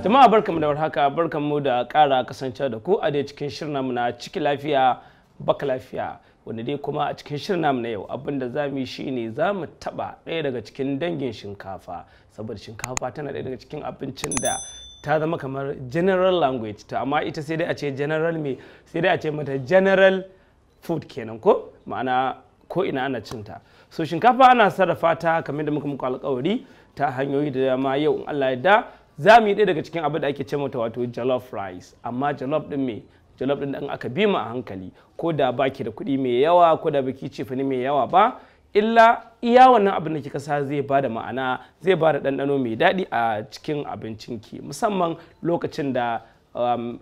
Jama'a barkamu da warhaka, barkamu da ƙara kasance da ku a dai cikin shirin namu na ciki lafiya baka lafiya, wanda dai kuma a cikin shirin namu na yau abinda zamu yi shine zamu taba ɗaya daga cikin dangin shinkafa, saboda shinkafa tana ɗaya daga cikin abincin da ta zama kamar general language, to amma ita sai dai a ce general me, sai dai a ce mata general food kenan ko ma'ana ko ina ana cinta. So shinkafa ana sarrafa ta kamar da muka muku alƙawari ta hanyoyi da dama. Yau in Allah ya da za mu yi ɗaya daga cikin abin da ake ce mata wato jollof rice, amma jollof ɗin me, jollof ɗin da aka bi mu a hankali, ko da baki da kuɗi mai yawa, ko da baki cefane mai yawa ba, illa iya wannan abin da kika sa zai bada ma'ana, zai bada ɗanɗano mai daɗi a cikin abincinki, musamman lokacin da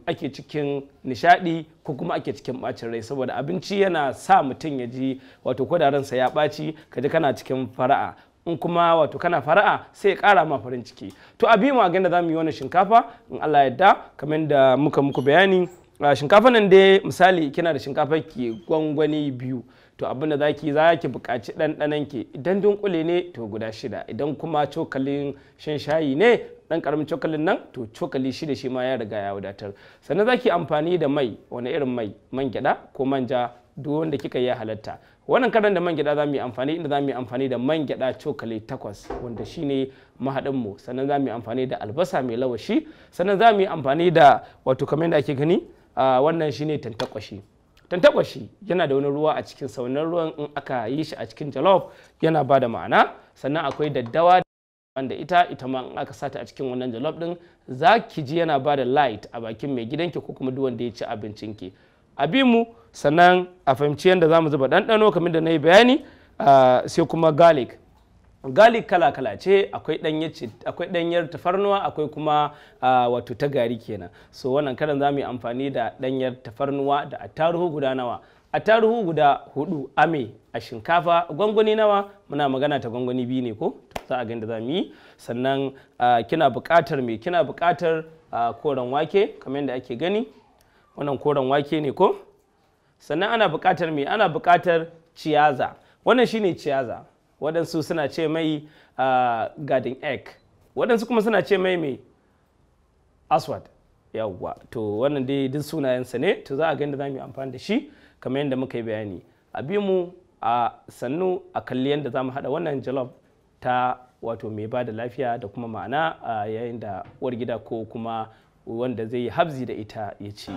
ake cikin nishaɗi ko kuma ake cikin ɓacin rai, saboda abinci yana sa mutum ya ji wato ko da ransa ya ɓaci kaji kana cikin fara'a, in kuma wato kana fara'a sai ya ƙara ma farin ciki. To a bi mu a ganda za mu yi wannan shinkafa in Allah yarda, kamar da muka muku bayani. Shinkafa nan dai misali kina da shinkafa ki gwangwani biyu, to abinda za ki buƙaci ɗanɗanon ki, idan dunkule ne to guda 6, idan kuma cokalin shan shayi ne ɗan ƙaramin cokalin nan to cokali 6 shi ma ya riga ya wadatar. Sannan za ki amfani da mai, wani irin mai, man gyaɗa ko manja, duk wanda kika yi halatta. Wannan karan da man gyaɗa za mu yi amfani, inda za mu yi amfani da man gyaɗa cokali 8 wanda shine mahaɗinmu. Sannan za mu yi amfani da albasa mai lawashi, sannan za mu yi amfani da wato kamar yadda ake gani wannan shine tantakwashi. Tantakwashi yana da wani ruwa a cikin sa, wannan ruwan in aka yi shi a cikin jollof yana bada ma'ana. Sannan akwai daddawa wanda ita ma in aka sata a cikin wannan jollof din za ki ji yana bada light a bakin mai gidanki ko kuma duk wanda ya ci abincinki. A bi mu sannan a fahimci yadda za mu zuba ɗanɗano kamar da na yi bayani. Sai kuma garlic. Garlic kala-kala ce, akwai ɗanyar tafarnuwa, akwai kuma wato ta gari kenan. So wannan karan za mu yi amfani da ɗanyar tafarnuwa da attaruhu guda nawa, attaruhu guda 4 ame a shinkafa gwangwani nawa, muna magana ta gwangwani 2 ne ko, za a ga da za mu yi. Sannan kina buƙatar me, kina buƙatar koren wake kamar yadda ake gani, wannan koren wake ne ko. Sannan ana buƙatar me, ana buƙatar ciyaza, wannan shine ciyaza, waɗansu suna ce mai garden egg, waɗansu kuma suna ce mai aswad, yawwa. To wannan dai duk sunayensa ne, to za a ga yadda za mu yi amfani da shi kamar yadda muka yi bayani. A bi mu a sannu a kalli yadda za mu haɗa wannan jollof ta wato mai ba da lafiya da kuma ma'ana yayin da uwar gida ko kuma wanda zai yi habzi da ita ya ci.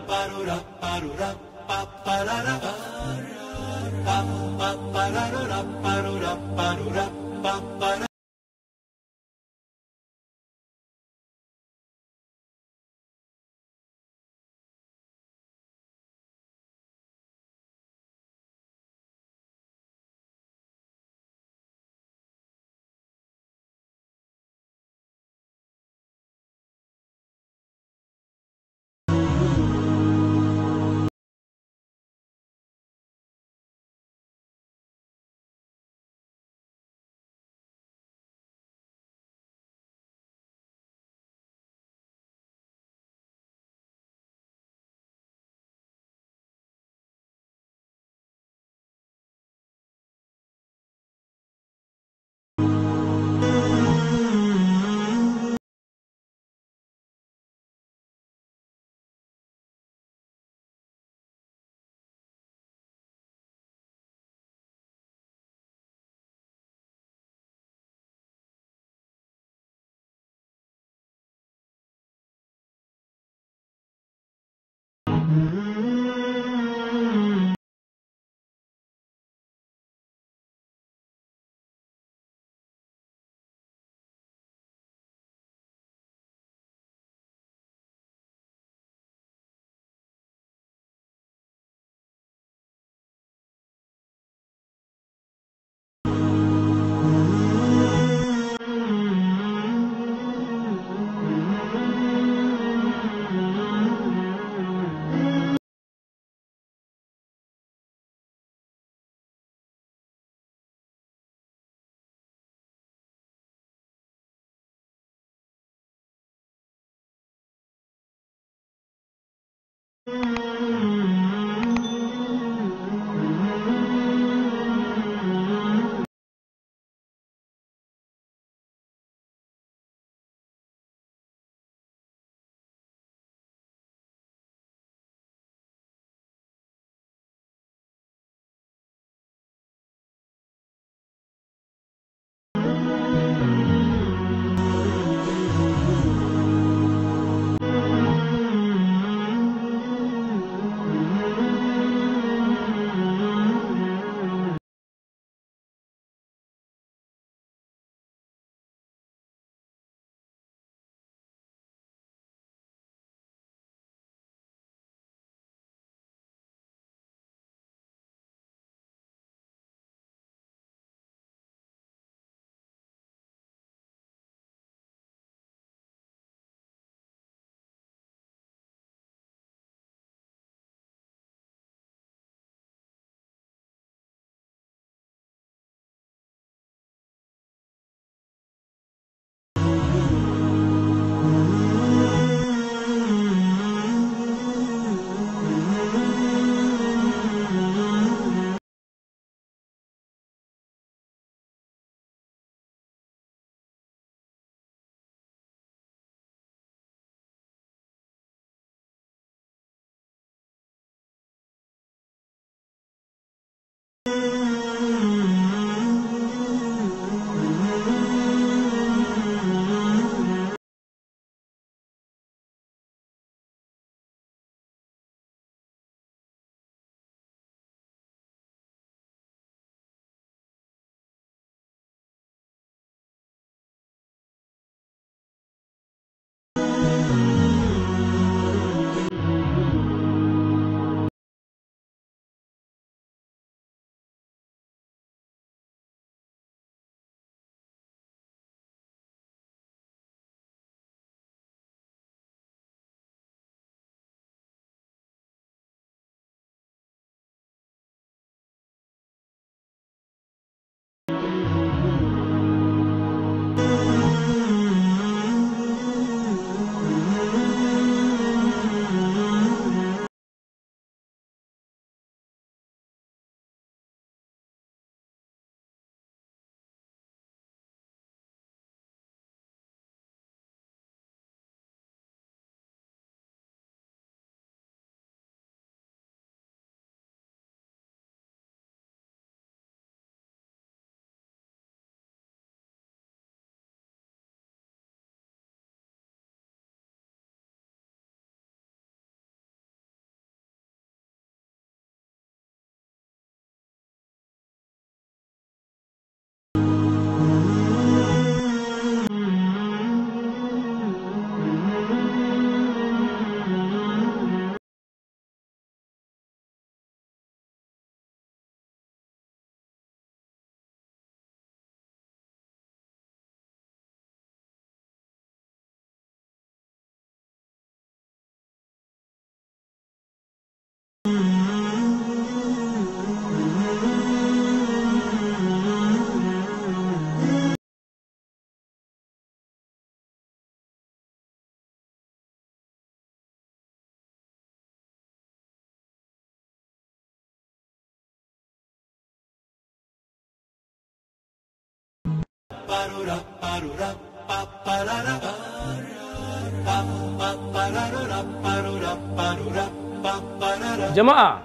Jama'a,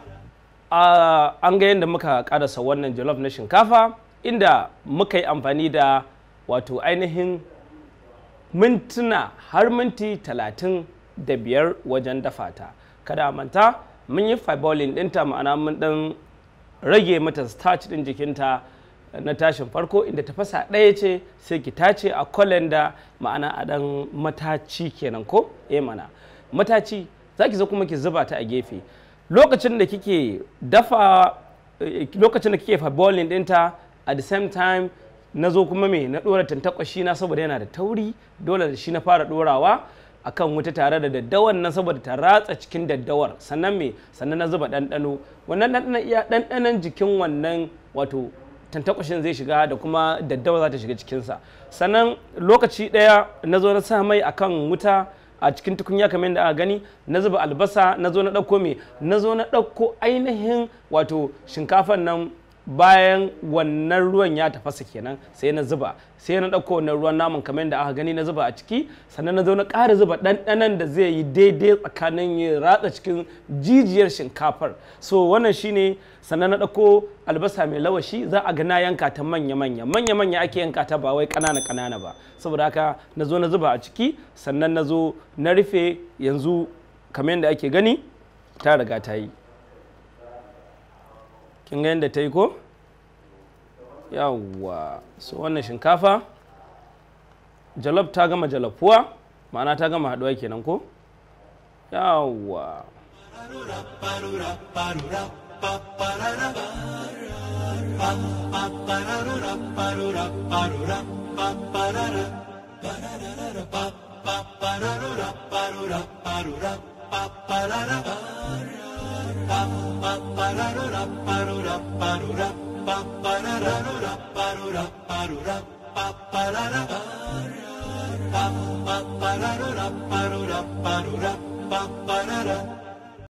an ga yadda muka karasa wannan jollof na shinkafa inda muka yi amfani da wato ainihin mintuna har minti 35 wajen dafa ta. Kada a manta mun yi fiboiling ɗinta, ma'ana mun ɗan rage mata starch ɗin jikinta na tashin farko, inda tafasa ɗaya ce sai ki tace a kolanda, ma'ana a ɗan mataci kenan ko mana mataci za ki zo kuma ki zuba ta a gefe. Lokacin da kike dafa, lokacin da kike fiboiling ɗinta, at the same time na zo kuma na ɗora tantakwashi na saboda yana da tauri, dole da shi na fara ɗorawa akan wuta tare da daddawan nan saboda ta ratsa cikin daddawar. Sannan sannan na zuba ɗanɗano, wannan ɗanɗanon iya ɗanɗanon jikin wannan wato tantakwashin zai shiga da kuma daddawa za ta shiga cikinsa. Sannan lokaci ɗaya na zo na sa mai akan wuta a cikin tukunya kamar yadda aka gani, na zuba albasa, na zo na ɗauko me, na zo na ɗauko ainihin wato shinkafan nan bayan wannan ruwan ya tafasa kenan sai na zuba, sai na ɗauko wannan ruwan naman kamar yadda aka gani na zuba a ciki, sannan na zo na ƙara zuba ɗanɗanon da zai yi daidai tsakanin ya ratsa cikin jijiyar shinkafar. So wannan shine, sannan na ɗauko albasa mai lawashi, za a ga na yanka ta manya-manya ake yanka ta ba wai ƙanana ba, saboda haka na zo na zuba a ciki, sannan na zo na rufe. Yanzu kamar yadda ake gani ta riga ta yi, kin ga yadda ta yi ko? Yawwa, so wannan shinkafa jalof ta gama jalofuwa, ma'ana ta gama haɗuwa kenan ko? Yawwa, pa